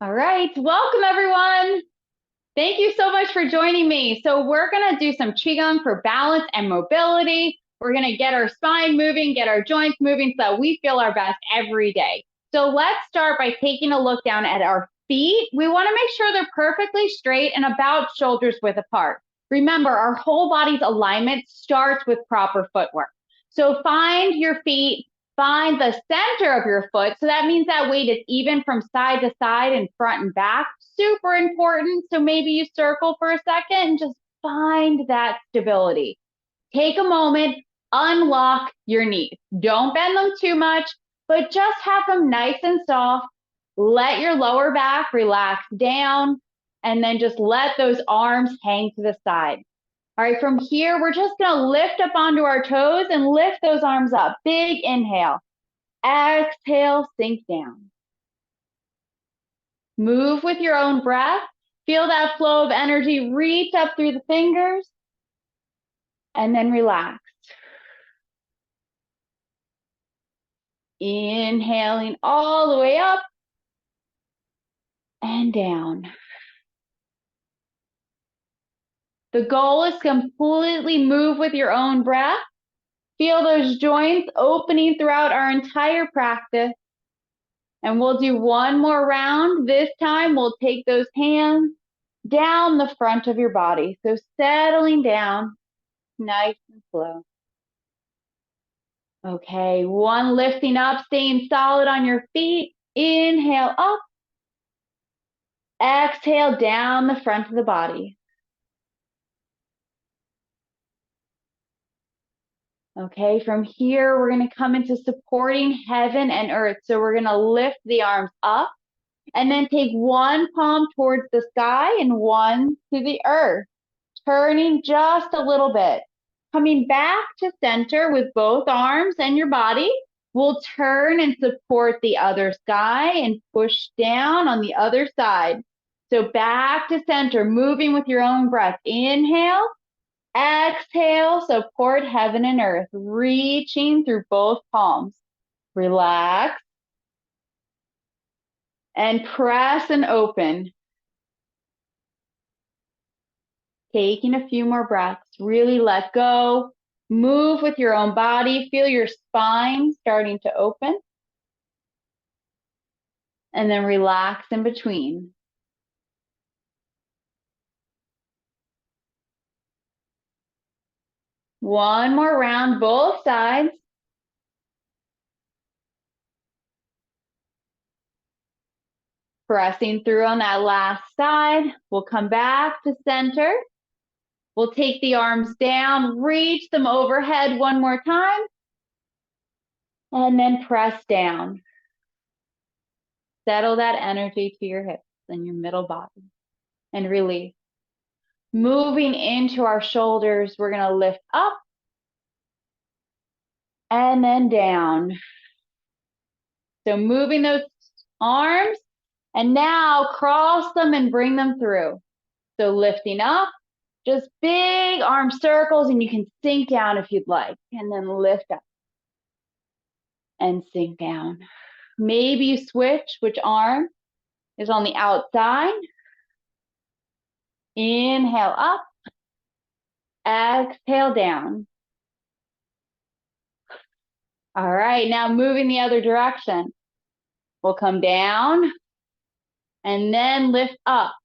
All right, welcome everyone. Thank you so much for joining me. So we're gonna do some Qigong for balance and mobility. We're gonna get our spine moving, get our joints moving so that we feel our best every day. So let's start by taking a look down at our feet. We wanna make sure they're perfectly straight and about shoulders width apart. Remember, our whole body's alignment starts with proper footwork. So find your feet, find the center of your foot. So that means that weight is even from side to side and front and back. Super important. So maybe you circle for a second and just find that stability. Take a moment, unlock your knees. Don't bend them too much, but just have them nice and soft. Let your lower back relax down, and then just let those arms hang to the side. All right, from here, we're just gonna lift up onto our toes and lift those arms up. Big inhale. Exhale, sink down. Move with your own breath. Feel that flow of energy reach up through the fingers and then relax. Inhaling all the way up and down. The goal is to completely move with your own breath. Feel those joints opening throughout our entire practice. And we'll do one more round. This time we'll take those hands down the front of your body. So settling down, nice and slow. Okay, one lifting up, staying solid on your feet. Inhale up. Exhale down the front of the body. Okay, from here, we're going to come into supporting heaven and earth. So we're going to lift the arms up and then take one palm towards the sky and one to the earth, turning just a little bit. Coming back to center with both arms and your body, we'll turn and support the other sky and push down on the other side. So back to center, moving with your own breath. Inhale. Exhale, support heaven and earth, reaching through both palms. Relax and press and open. Taking a few more breaths, really let go. Move with your own body. Feel your spine starting to open. And then relax in between. One more round, both sides. Pressing through on that last side. We'll come back to center. We'll take the arms down, reach them overhead one more time, and then press down. Settle that energy to your hips and your middle body, and release. Moving into our shoulders, we're gonna lift up, and then down. So moving those arms, and now cross them and bring them through. So lifting up, just big arm circles, and you can sink down if you'd like, and then lift up and sink down. Maybe you switch which arm is on the outside. Inhale up, exhale down. All right, now moving the other direction. We'll come down and then lift up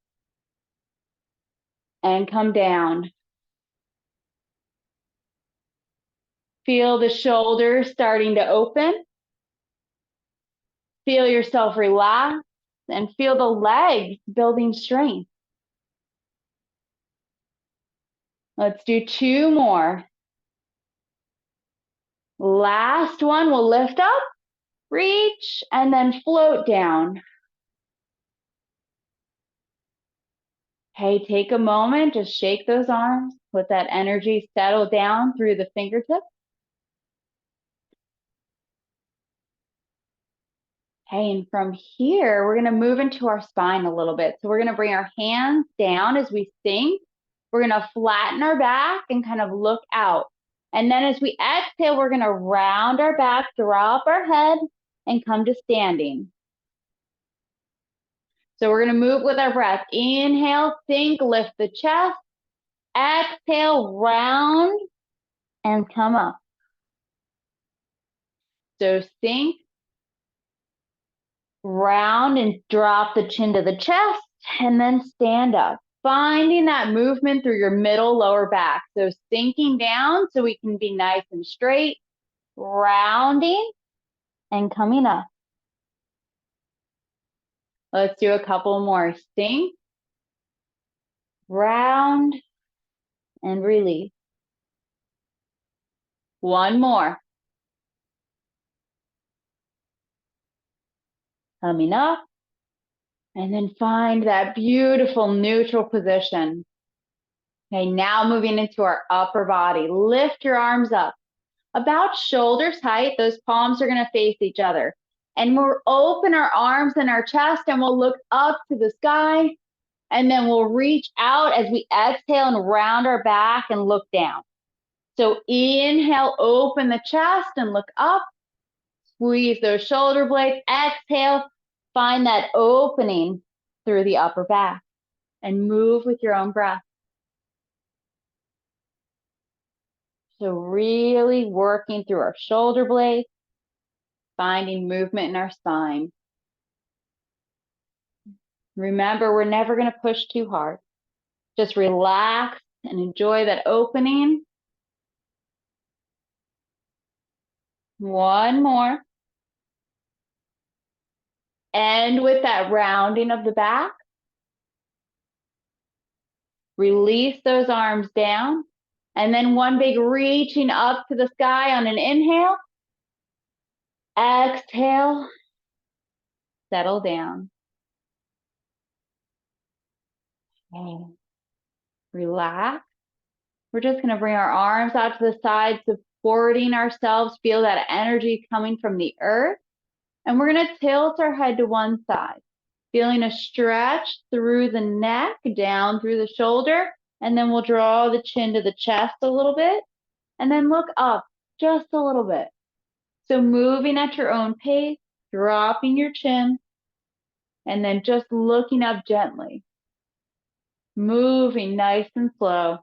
and come down. Feel the shoulders starting to open. Feel yourself relax and feel the legs building strength. Let's do two more. Last one, we'll lift up, reach, and then float down. Okay, take a moment, just shake those arms, let that energy settle down through the fingertips. Okay, and from here, we're gonna move into our spine a little bit. So we're gonna bring our hands down as we sink. We're gonna flatten our back and kind of look out. And then as we exhale, we're gonna round our back, drop our head, and come to standing. So we're going to move with our breath. Inhale, sink, lift the chest. Exhale, round and come up. So sink, round and drop the chin to the chest, and then stand up. Finding that movement through your middle lower back. So sinking down so we can be nice and straight, rounding and coming up. Let's do a couple more. Sink, round, and release. One more. Coming up. And then find that beautiful neutral position. Okay, now moving into our upper body. Lift your arms up. About shoulders height, those palms are going to face each other. And we'll open our arms and our chest and we'll look up to the sky. And then we'll reach out as we exhale and round our back and look down. So inhale, open the chest and look up. Squeeze those shoulder blades. Exhale, find that opening through the upper back and move with your own breath. So really working through our shoulder blades, finding movement in our spine. Remember, we're never going to push too hard. Just relax and enjoy that opening. One more. End with that rounding of the back. Release those arms down. And then one big reaching up to the sky on an inhale. Exhale. Settle down. Okay. Relax. We're just going to bring our arms out to the side, supporting ourselves. Feel that energy coming from the earth. And we're going to tilt our head to one side, feeling a stretch through the neck, down through the shoulder. And then we'll draw the chin to the chest a little bit. And then look up just a little bit. So moving at your own pace, dropping your chin. And then just looking up gently. Moving nice and slow.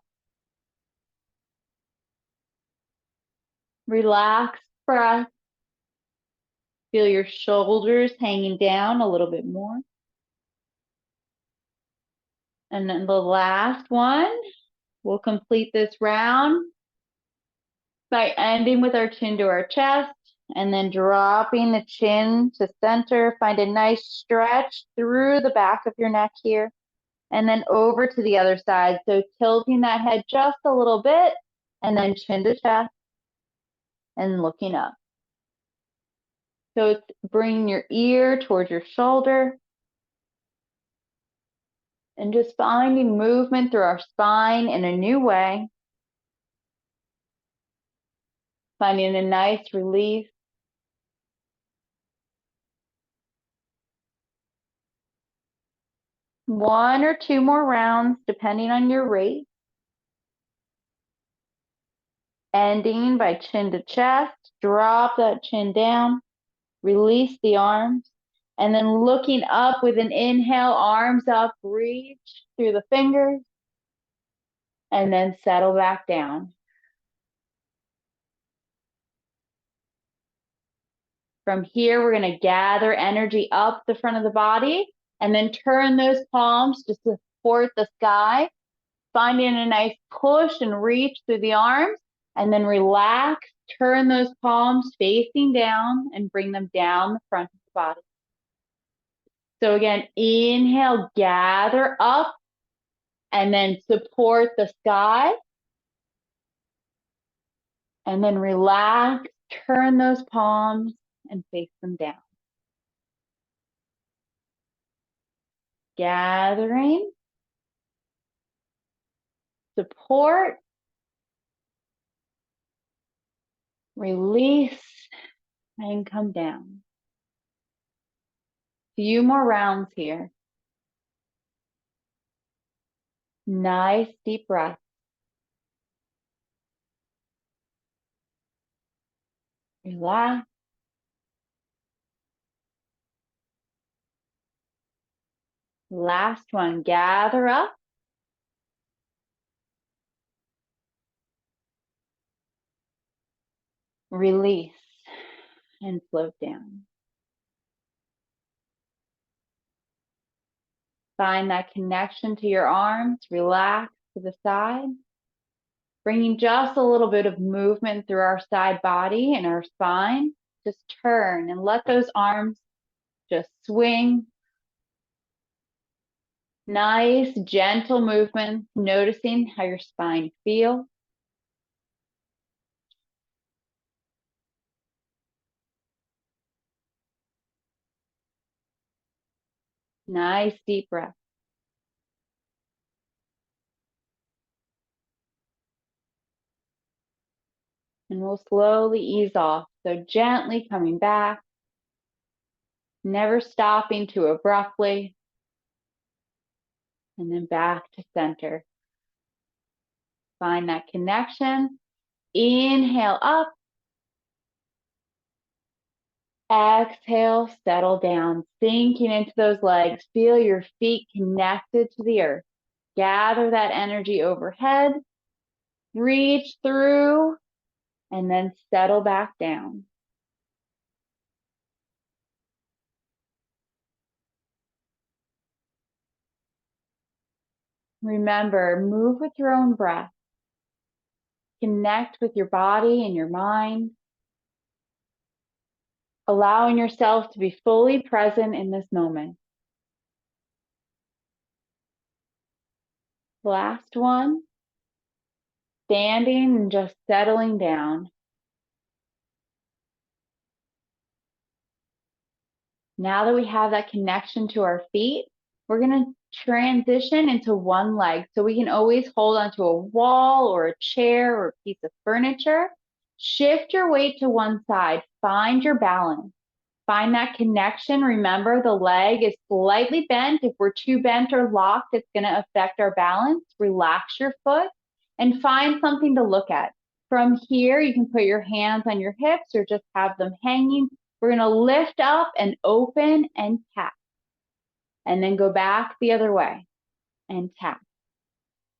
Relax breath. Feel your shoulders hanging down a little bit more. And then the last one, we'll complete this round by ending with our chin to our chest and then dropping the chin to center. Find a nice stretch through the back of your neck here and then over to the other side. So tilting that head just a little bit and then chin to chest and looking up. So it's bringing your ear towards your shoulder and just finding movement through our spine in a new way. Finding a nice release. One or two more rounds, depending on your rate. Ending by chin to chest. Drop that chin down. Release the arms. And then looking up with an inhale, arms up, reach through the fingers. And then settle back down. From here, we're going to gather energy up the front of the body and then turn those palms to support the sky, finding a nice push and reach through the arms, and then relax, turn those palms facing down and bring them down the front of the body. So again, inhale, gather up, and then support the sky, and then relax, turn those palms and face them down. Gathering, support, release, and come down. Few more rounds here. Nice deep breath. Relax. Last one, gather up. Release and float down. Find that connection to your arms. Relax to the side. Bringing just a little bit of movement through our side body and our spine. Just turn and let those arms just swing. Nice, gentle movement, noticing how your spine feels. Nice, deep breath. And we'll slowly ease off. So gently coming back, never stopping too abruptly. And then back to center. Find that connection. Inhale up. Exhale, settle down, sinking into those legs. Feel your feet connected to the earth. Gather that energy overhead. Reach through and then settle back down. Remember, move with your own breath. Connect with your body and your mind. Allowing yourself to be fully present in this moment. Last one. Standing and just settling down. Now that we have that connection to our feet, we're going to transition into one leg. So we can always hold onto a wall or a chair or a piece of furniture. Shift your weight to one side. Find your balance. Find that connection. Remember, the leg is slightly bent. If we're too bent or locked, it's going to affect our balance. Relax your foot and find something to look at. From here, you can put your hands on your hips or just have them hanging. We're going to lift up and open and tap. And then go back the other way and tap.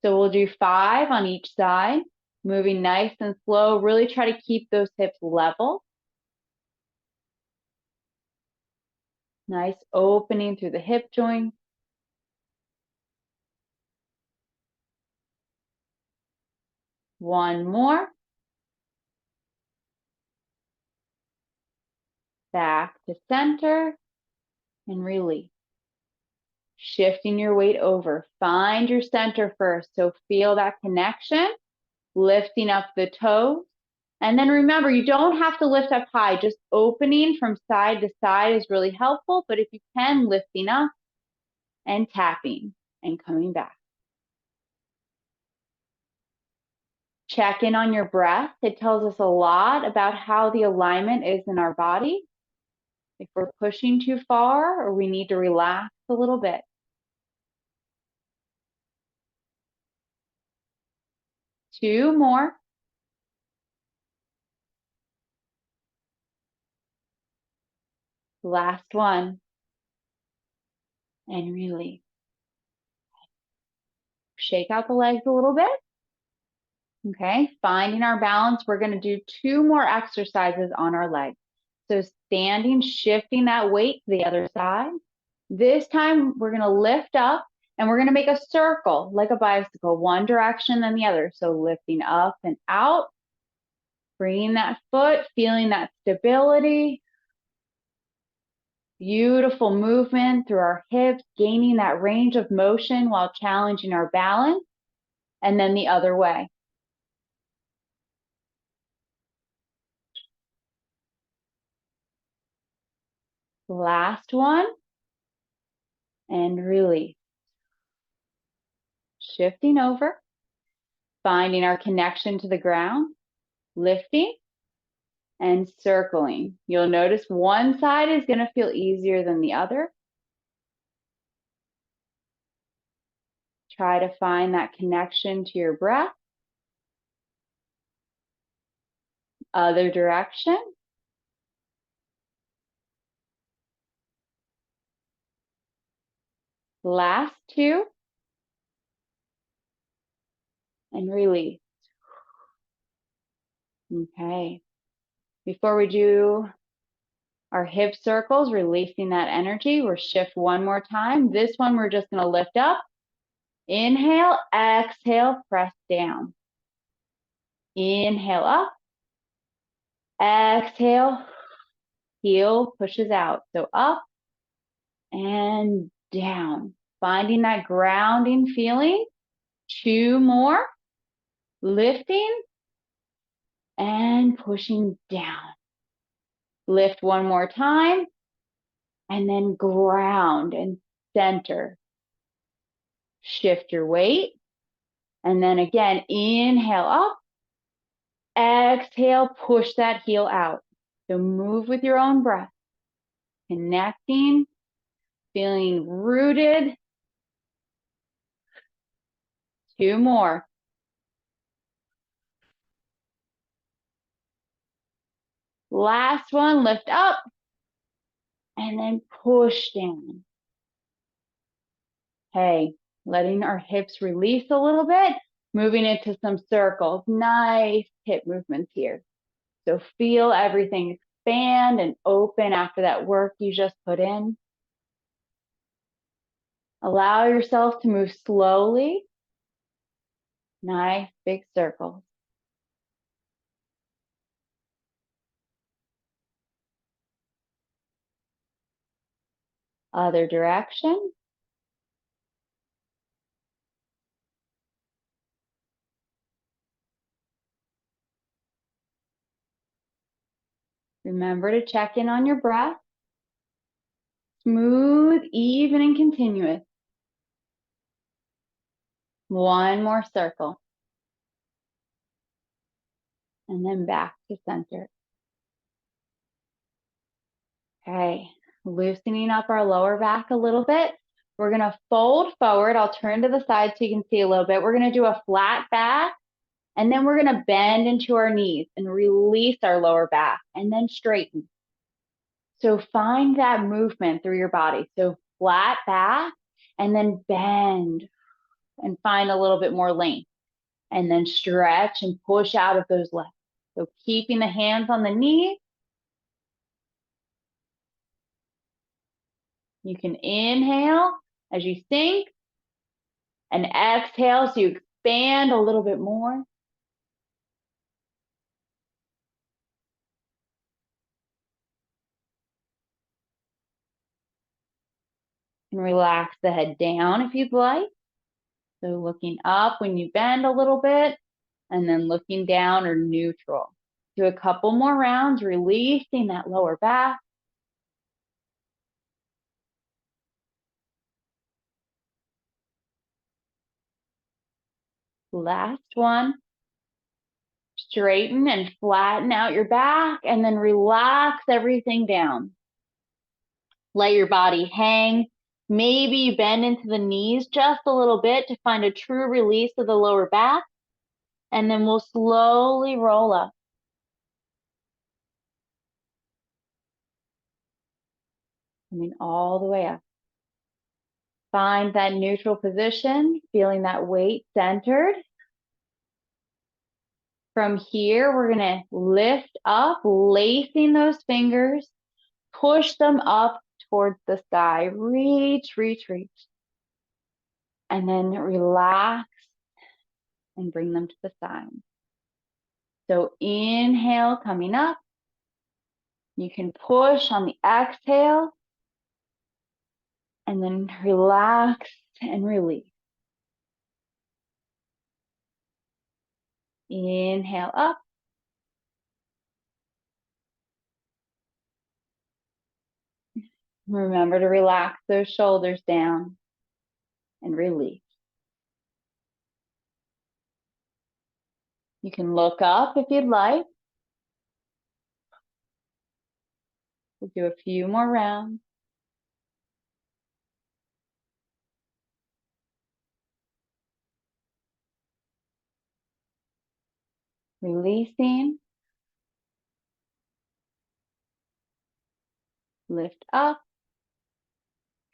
So we'll do 5 on each side, moving nice and slow. Really try to keep those hips level. Nice opening through the hip joint. One more. Back to center and release. Shifting your weight over. Find your center first. So feel that connection, lifting up the toes. And then remember, you don't have to lift up high. Just opening from side to side is really helpful. But if you can, lifting up and tapping and coming back. Check in on your breath. It tells us a lot about how the alignment is in our body. If we're pushing too far or we need to relax a little bit. Two more. Last one. And release. Shake out the legs a little bit. Okay, finding our balance. We're going to do 2 more exercises on our legs. So standing, shifting that weight to the other side. This time we're going to lift up and we're going to make a circle like a bicycle, one direction then the other. So lifting up and out, bringing that foot, feeling that stability. Beautiful movement through our hips, gaining that range of motion while challenging our balance. And then the other way. Last one. And release. Shifting over. Finding our connection to the ground. Lifting. And circling. You'll notice one side is going to feel easier than the other. Try to find that connection to your breath. Other direction. Last two. And release. Okay. Before we do our hip circles, releasing that energy, we'll shift one more time. This one, we're just going to lift up. Inhale, exhale, press down. Inhale up. Exhale, heel pushes out. So up and down. Finding that grounding feeling. Two more. Lifting and pushing down. Lift one more time. And then ground and center. Shift your weight. And then again, inhale up. Exhale, push that heel out. So move with your own breath. Connecting, feeling rooted. Two more. Last one, lift up. And then push down. Hey, letting our hips release a little bit. Moving into some circles. Nice hip movements here. So feel everything expand and open after that work you just put in. Allow yourself to move slowly. Nice big circles. Other direction. Remember to check in on your breath. Smooth, even, and continuous. One more circle. And then back to center. Okay, loosening up our lower back a little bit. We're going to fold forward. I'll turn to the side so you can see a little bit. We're going to do a flat back, and then we're going to bend into our knees and release our lower back, and then straighten. So find that movement through your body. So flat back, and then bend, and find a little bit more length. And then stretch and push out of those legs. So keeping the hands on the knees. You can inhale as you sink and exhale so you expand a little bit more. And relax the head down if you'd like. So looking up when you bend a little bit and then looking down or neutral. Do a couple more rounds, releasing that lower back. Last one. Straighten and flatten out your back and then relax everything down. Let your body hang. Maybe you bend into the knees just a little bit to find a true release of the lower back. And then we'll slowly roll up. Coming all the way up. Find that neutral position, feeling that weight centered. From here, we're going to lift up, lacing those fingers, push them up towards the sky. Reach, reach, reach. And then relax and bring them to the side. So inhale, coming up. You can push on the exhale and then relax and release. Inhale up. Remember to relax those shoulders down and release. You can look up if you'd like. We'll do a few more rounds. Releasing. Lift up.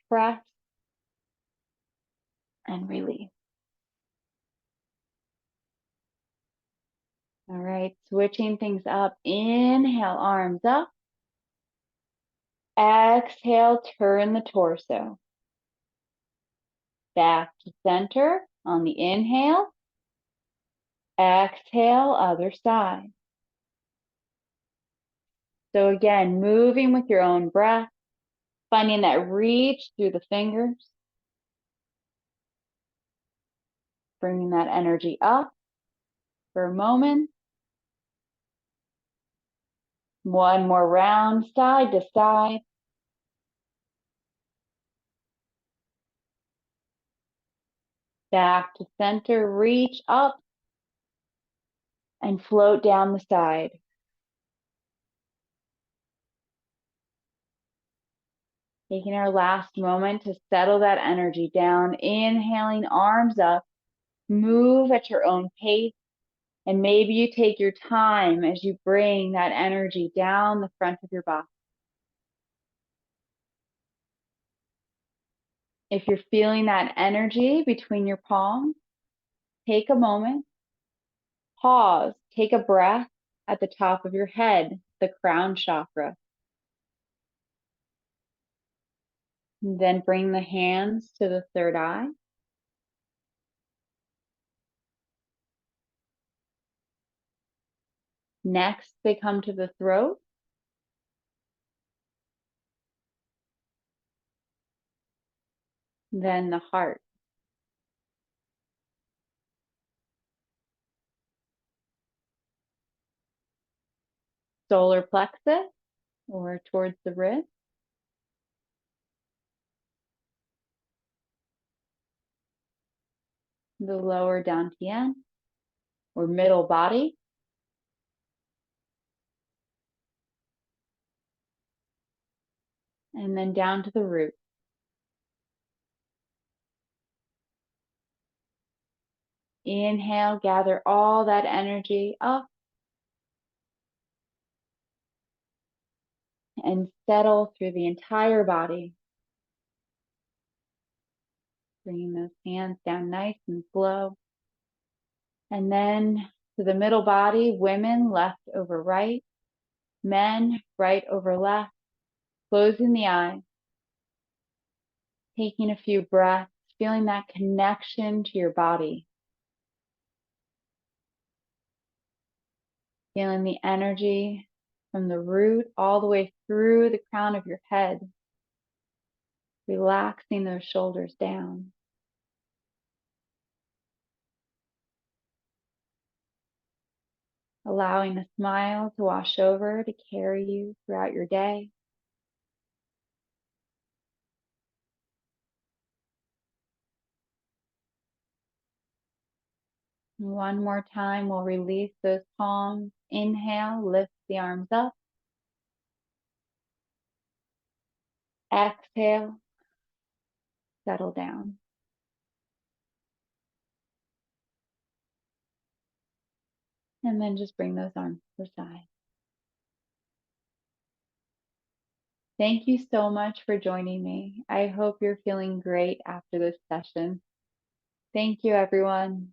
Press. and release. All right, switching things up. Inhale, arms up. Exhale, turn the torso. Back to center on the inhale. Exhale, other side. So again, moving with your own breath, finding that reach through the fingers, bringing that energy up for a moment. One more round, side to side. Back to center, reach up and float down the side. Taking our last moment to settle that energy down, inhaling, arms up, move at your own pace, and maybe you take your time as you bring that energy down the front of your body. If you're feeling that energy between your palms, take a moment, pause, take a breath at the top of your head, the crown chakra. And then bring the hands to the third eye. Next, they come to the throat. Then the heart. Solar plexus, or towards the wrist. The lower dantian, or middle body. And then down to the root. Inhale, gather all that energy up and settle through the entire body. Bringing those hands down nice and slow. And then to the middle body, women left over right, men right over left, closing the eyes, taking a few breaths, feeling that connection to your body. Feeling the energy from the root all the way through the crown of your head, relaxing those shoulders down. Allowing a smile to wash over to carry you throughout your day. And one more time, we'll release those palms. Inhale, lift the arms up. Exhale, settle down. And then just bring those arms to the side. Thank you so much for joining me. I hope you're feeling great after this session. Thank you, everyone.